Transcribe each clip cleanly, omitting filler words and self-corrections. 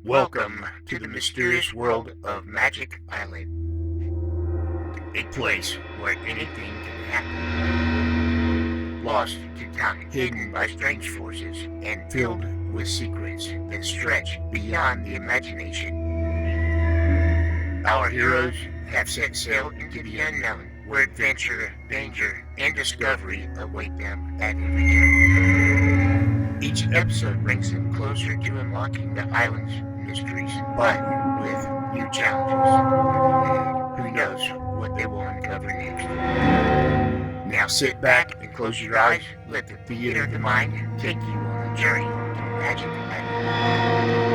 Welcome to the mysterious world of Magic Island, a place where anything can happen. Lost to time, hidden by strange forces, and filled with secrets that stretch beyond the imagination. Our heroes have set sail into the unknown, where adventure, danger, and discovery await them at every turn. Each episode brings them closer to unlocking the island's mysteries, but with new challenges. Who knows what they will uncover next? Now sit back and close your eyes. Let the theater of the mind take you on a journey to Magic Island.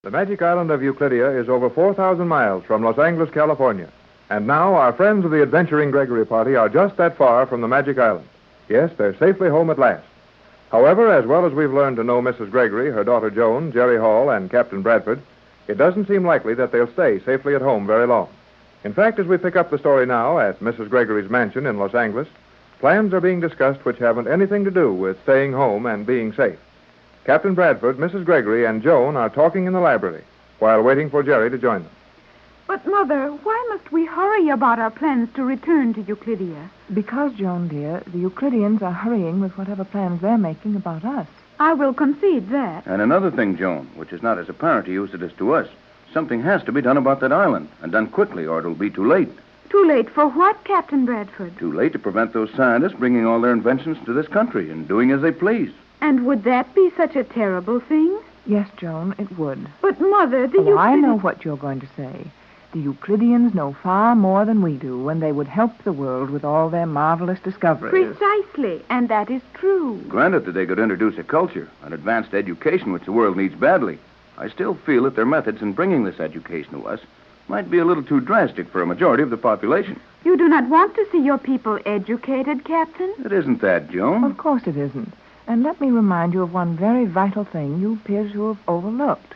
The magic island of Euclidia is over 4,000 miles from Los Angeles, California. And now our friends of the adventuring Gregory party are just that far from the magic island. Yes, they're safely home at last. However, as well as we've learned to know Mrs. Gregory, her daughter Joan, Jerry Hall, and Captain Bradford, it doesn't seem likely that they'll stay safely at home very long. In fact, as we pick up the story now at Mrs. Gregory's mansion in Los Angeles, plans are being discussed which haven't anything to do with staying home and being safe. Captain Bradford, Mrs. Gregory, and Joan are talking in the library while waiting for Jerry to join them. But, Mother, why must we hurry about our plans to return to Euclidia? Because, Joan, dear, the Euclidians are hurrying with whatever plans they're making about us. I will concede that. And another thing, Joan, which is not as apparent to you as it is to us. Something has to be done about that island, and done quickly, or it'll be too late. Too late for what, Captain Bradford? Too late to prevent those scientists bringing all their inventions to this country and doing as they please. And would that be such a terrible thing? Yes, Joan, it would. But, Mother, I know what you're going to say. The Euclidians know far more than we do when they would help the world with all their marvelous discoveries. Precisely, and that is true. Granted that they could introduce a culture, an advanced education which the world needs badly, I still feel that their methods in bringing this education to us might be a little too drastic for a majority of the population. You do not want to see your people educated, Captain? It isn't that, Joan. Of course it isn't. And let me remind you of one very vital thing you appear to have overlooked.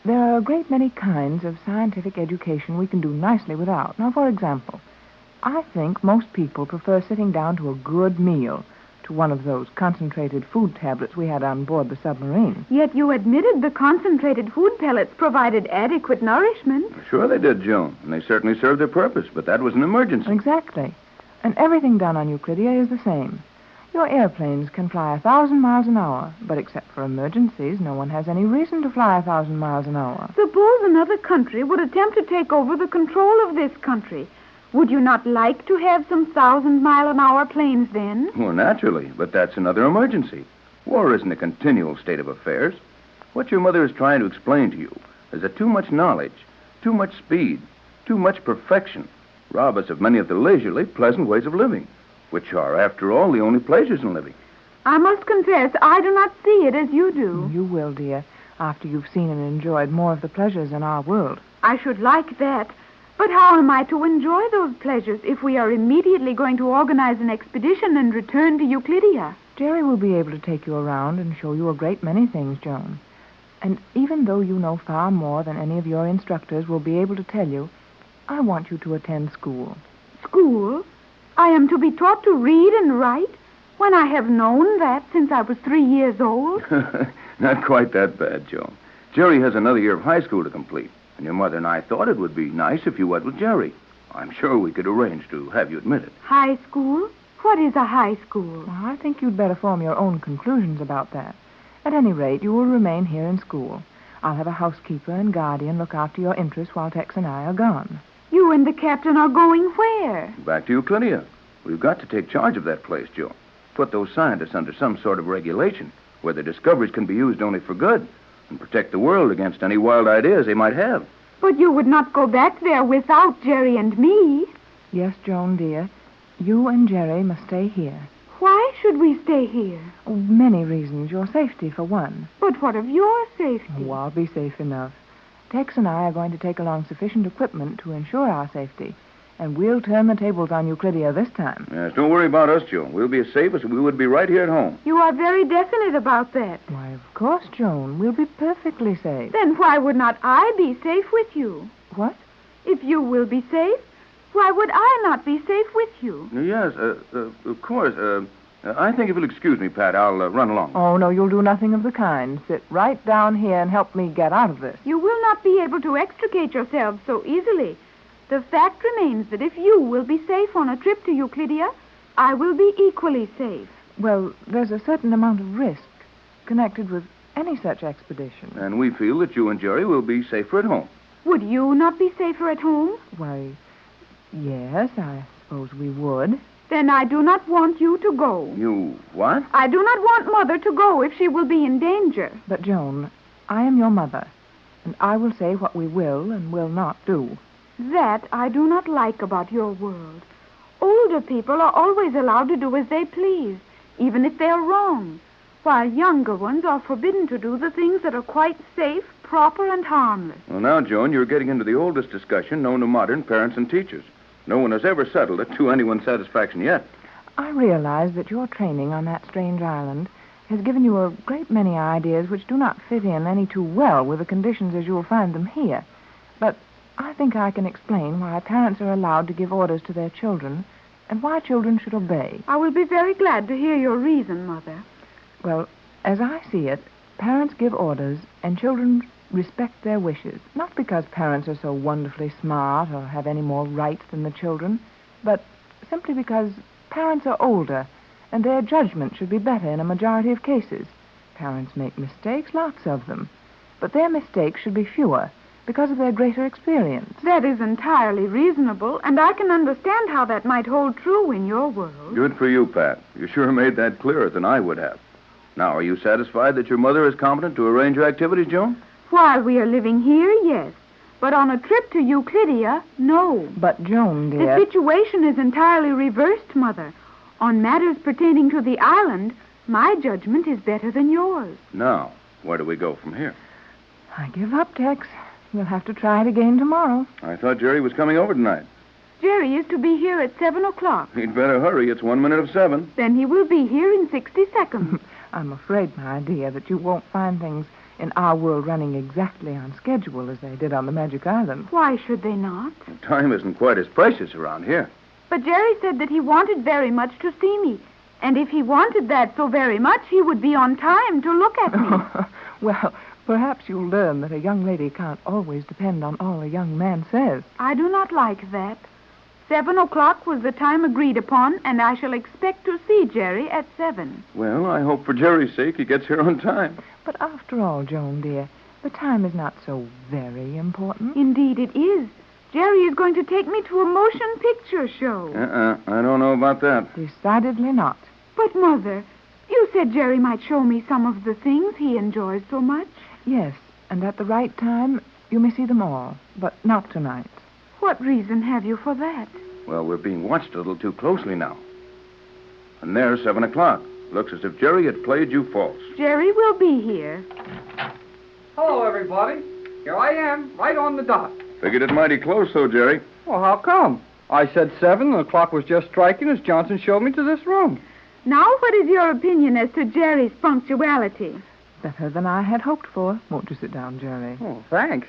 There are a great many kinds of scientific education we can do nicely without. Now, for example, I think most people prefer sitting down to a good meal, to one of those concentrated food tablets we had on board the submarine. Yet you admitted the concentrated food pellets provided adequate nourishment. Sure they did, Joan, and they certainly served their purpose, but that was an emergency. Exactly. And everything done on Euclidia is the same. Your airplanes can fly 1,000 miles an hour, but except for emergencies, no one has any reason to fly 1,000 miles an hour. Suppose another country would attempt to take over the control of this country. Would you not like to have some 1,000-mile-an-hour planes then? Well, naturally, but that's another emergency. War isn't a continual state of affairs. What your mother is trying to explain to you is that too much knowledge, too much speed, too much perfection rob us of many of the leisurely, pleasant ways of living, which are, after all, the only pleasures in living. I must confess, I do not see it as you do. You will, dear, after you've seen and enjoyed more of the pleasures in our world. I should like that. But how am I to enjoy those pleasures if we are immediately going to organize an expedition and return to Euclidia? Jerry will be able to take you around and show you a great many things, Joan. And even though you know far more than any of your instructors will be able to tell you, I want you to attend school. School? I am to be taught to read and write when I have known that since I was 3 years old? Not quite that bad, Joan. Jerry has another year of high school to complete, and your mother and I thought it would be nice if you went with Jerry. I'm sure we could arrange to have you admitted. High school? What is a high school? Well, I think you'd better form your own conclusions about that. At any rate, you will remain here in school. I'll have a housekeeper and guardian look after your interests while Tex and I are gone. You and the captain are going where? Back to Euclidia. We've got to take charge of that place, Joan. Put those scientists under some sort of regulation where their discoveries can be used only for good and protect the world against any wild ideas they might have. But you would not go back there without Jerry and me. Yes, Joan, dear. You and Jerry must stay here. Why should we stay here? Oh, many reasons. Your safety, for one. But what of your safety? Oh, I'll be safe enough. Tex and I are going to take along sufficient equipment to ensure our safety. And we'll turn the tables on Euclidia this time. Yes, don't worry about us, Joan. We'll be as safe as we would be right here at home. You are very definite about that. Why, of course, Joan. We'll be perfectly safe. Then why would not I be safe with you? What? If you will be safe, why would I not be safe with you? Yes, of course. I think if you'll excuse me, Pat, I'll run along. Oh, no, you'll do nothing of the kind. Sit right down here and help me get out of this. You will not be able to extricate yourselves so easily. The fact remains that if you will be safe on a trip to Euclidia, I will be equally safe. Well, there's a certain amount of risk connected with any such expedition. And we feel that you and Jerry will be safer at home. Would you not be safer at home? Why, yes, I suppose we would. Then I do not want you to go. You what? I do not want Mother to go if she will be in danger. But, Joan, I am your mother, and I will say what we will and will not do. That I do not like about your world. Older people are always allowed to do as they please, even if they are wrong, while younger ones are forbidden to do the things that are quite safe, proper, and harmless. Well, now, Joan, you're getting into the oldest discussion known to modern parents and teachers. No one has ever settled it to anyone's satisfaction yet. I realize that your training on that strange island has given you a great many ideas which do not fit in any too well with the conditions as you will find them here. But I think I can explain why parents are allowed to give orders to their children and why children should obey. I will be very glad to hear your reason, Mother. Well, as I see it, parents give orders and children respect their wishes, not because parents are so wonderfully smart or have any more rights than the children, but simply because parents are older and their judgment should be better in a majority of cases. Parents make mistakes, lots of them, but their mistakes should be fewer because of their greater experience. That is entirely reasonable, and I can understand how that might hold true in your world. Good for you, Pat. You sure made that clearer than I would have. Now, are you satisfied that your mother is competent to arrange your activities, Joan? While we are living here, yes. But on a trip to Euclidia, no. But, Joan, dear... The situation is entirely reversed, Mother. On matters pertaining to the island, my judgment is better than yours. Now, where do we go from here? I give up, Tex. We'll have to try it again tomorrow. I thought Jerry was coming over tonight. Jerry is to be here at 7 o'clock. He'd better hurry. It's 1 minute of 7. Then he will be here in 60 seconds. I'm afraid, my dear, that you won't find things in our world running exactly on schedule as they did on the Magic Island. Why should they not? Time isn't quite as precious around here. But Jerry said that he wanted very much to see me. And if he wanted that so very much, he would be on time to look at me. Well, perhaps you'll learn that a young lady can't always depend on all a young man says. I do not like that. 7 o'clock was the time agreed upon, and I shall expect to see Jerry at 7. Well, I hope for Jerry's sake he gets here on time. But after all, Joan, dear, the time is not so very important. Indeed it is. Jerry is going to take me to a motion picture show. I don't know about that. Decidedly not. But, Mother, you said Jerry might show me some of the things he enjoys so much. Yes, and at the right time, you may see them all, but not tonight. What reason have you for that? Well, we're being watched a little too closely now. And there's 7 o'clock. Looks as if Jerry had played you false. Jerry will be here. Hello, everybody. Here I am, right on the dot. Figured it mighty close, though, Jerry. Well, how come? I said 7, and the clock was just striking as Johnson showed me to this room. Now, what is your opinion as to Jerry's punctuality? Better than I had hoped for. Won't you sit down, Jerry? Oh, thanks.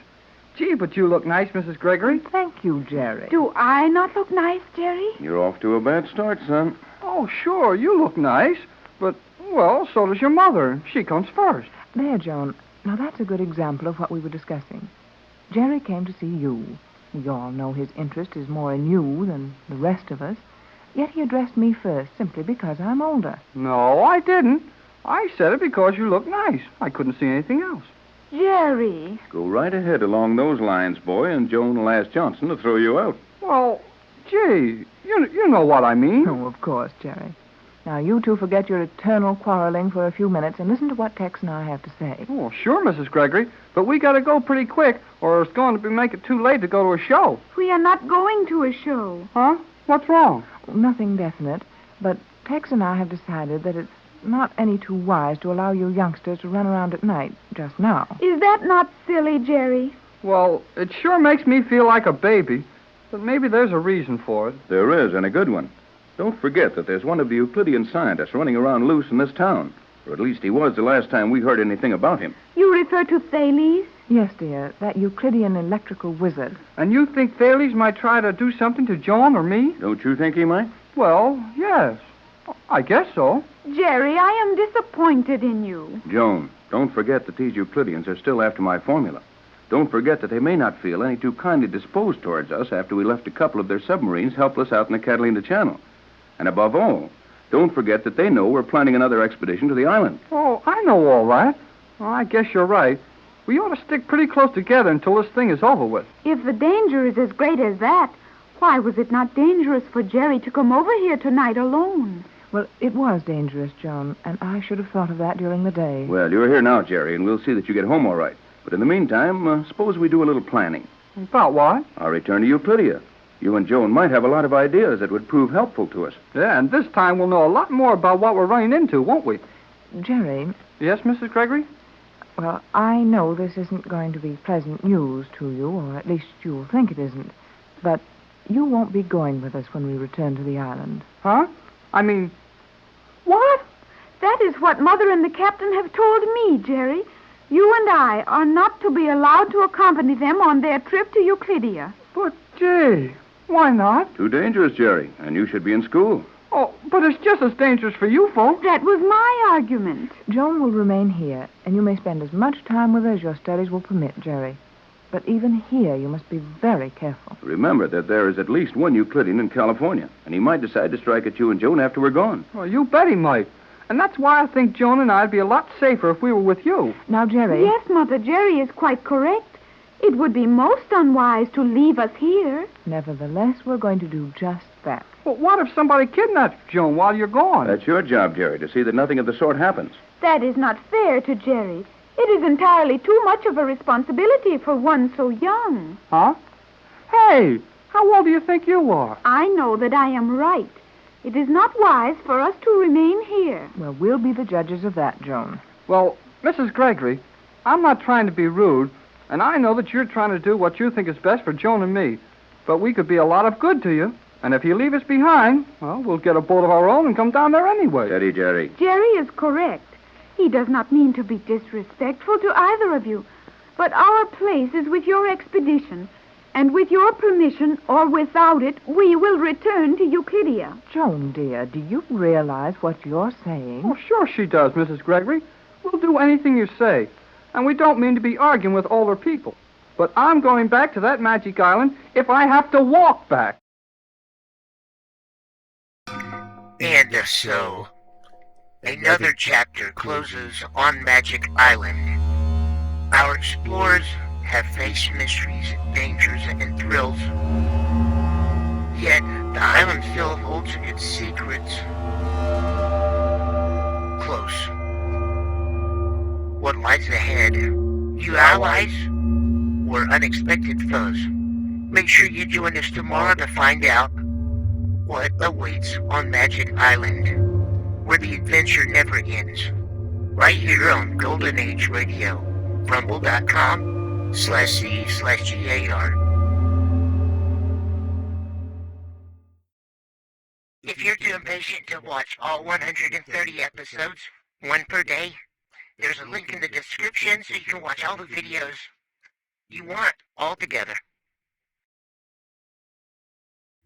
Gee, but you look nice, Mrs. Gregory. Thank you, Jerry. Do I not look nice, Jerry? You're off to a bad start, son. Oh, sure, you look nice. But, well, so does your mother. She comes first. There, Joan. Now, that's a good example of what we were discussing. Jerry came to see you. We all know his interest is more in you than the rest of us. Yet he addressed me first simply because I'm older. No, I didn't. I said it because you look nice. I couldn't see anything else. Jerry. Go right ahead along those lines, boy, and Joan will ask Johnson to throw you out. Well, gee, you know what I mean. Oh, of course, Jerry. Now, you two forget your eternal quarreling for a few minutes and listen to what Tex and I have to say. Oh, sure, Mrs. Gregory. But we got to go pretty quick, or it's going to make it too late to go to a show. We are not going to a show. Huh? What's wrong? Nothing definite, but Tex and I have decided that it's not any too wise to allow you youngsters to run around at night just now. Is that not silly, Jerry? Well, it sure makes me feel like a baby. But maybe there's a reason for it. There is, and a good one. Don't forget that there's one of the Euclidean scientists running around loose in this town. Or at least he was the last time we heard anything about him. You refer to Thales? Yes, dear, that Euclidean electrical wizard. And you think Thales might try to do something to Joan or me? Don't you think he might? Well, yes. I guess so. Jerry, I am disappointed in you. Joan, don't forget that these Euclideans are still after my formula. Don't forget that they may not feel any too kindly disposed towards us after we left a couple of their submarines helpless out in the Catalina Channel. And above all, don't forget that they know we're planning another expedition to the island. Oh, I know all that. Well, I guess you're right. We ought to stick pretty close together until this thing is over with. If the danger is as great as that, why was it not dangerous for Jerry to come over here tonight alone? Well, it was dangerous, Joan, and I should have thought of that during the day. Well, you're here now, Jerry, and we'll see that you get home all right. But in the meantime, suppose we do a little planning. About what? Our return to Euclidia. You and Joan might have a lot of ideas that would prove helpful to us. Yeah, and this time we'll know a lot more about what we're running into, won't we? Jerry, Yes, Mrs. Gregory? well, I know this isn't going to be pleasant news to you, or at least you'll think it isn't, but you won't be going with us when we return to the island. Huh? I mean, what? That is what Mother and the Captain have told me, Jerry. You and I are not to be allowed to accompany them on their trip to Euclidia. But, gee, why not? Too dangerous, Jerry, and you should be in school. Oh, but it's just as dangerous for you folks. That was my argument. Joan will remain here, and you may spend as much time with her as your studies will permit, Jerry. But even here, you must be very careful. Remember that there is at least one Euclidean in California, and he might decide to strike at you and Joan after we're gone. Well, you bet he might. And that's why I think Joan and I'd be a lot safer if we were with you. Now, Jerry... Yes, Mother, Jerry is quite correct. It would be most unwise to leave us here. Nevertheless, we're going to do just that. But what if somebody kidnaps Joan while you're gone? That's your job, Jerry, to see that nothing of the sort happens. That is not fair to Jerry. It is entirely too much of a responsibility for one so young. Huh? Hey, how old do you think you are? I know that I am right. It is not wise for us to remain here. Well, we'll be the judges of that, Joan. Well, Mrs. Gregory, I'm not trying to be rude, and I know that you're trying to do what you think is best for Joan and me. But we could be a lot of good to you. And if you leave us behind, well, we'll get a boat of our own and come down there anyway. Steady, Jerry. Jerry is correct. He does not mean to be disrespectful to either of you. But our place is with your expedition. And with your permission, or without it, we will return to Euclidia. Joan, dear, do you realize what you're saying? Oh, sure she does, Mrs. Gregory. We'll do anything you say. And we don't mean to be arguing with older people. But I'm going back to that magic island if I have to walk back. And so, another chapter closes on Magic Island. Our explorers have faced mysteries, dangers, and thrills. Yet, the island still holds its secrets close. What lies ahead? New allies or unexpected foes? Make sure you join us tomorrow to find out what awaits on Magic Island, where the adventure never ends. Right here on Golden Age Radio, rumble.com/C/GAR. If you're too impatient to watch all 130 episodes, one per day, there's a link in the description so you can watch all the videos you want all together.